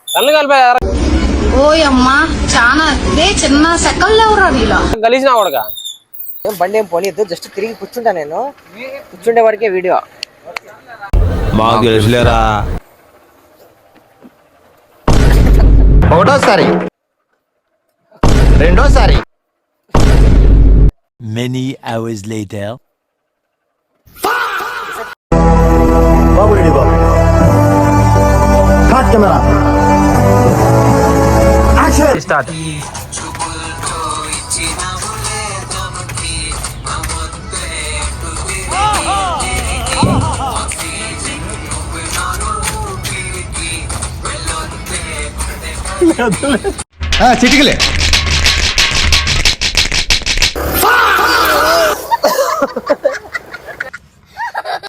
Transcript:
కళ్ళు కలిపారు ఓయమ్మా చాలా ఇదే చిన్న సెకండ్ ఎవరా నీలా కలిసిన వాడుగా ఏం బండి ఏం పోనీద్దు, జస్ట్ తిరిగి కూర్చుంటా. నేను కూర్చుండే వరకే వీడియో. మాకు తెలుసులేరా. ఒకటోసారి, రెండోసారి. Many hours later. బాబురెడ్డి బాబు కట్ కెమెరా యాక్షన్ స్టార్ట్. చిటికలే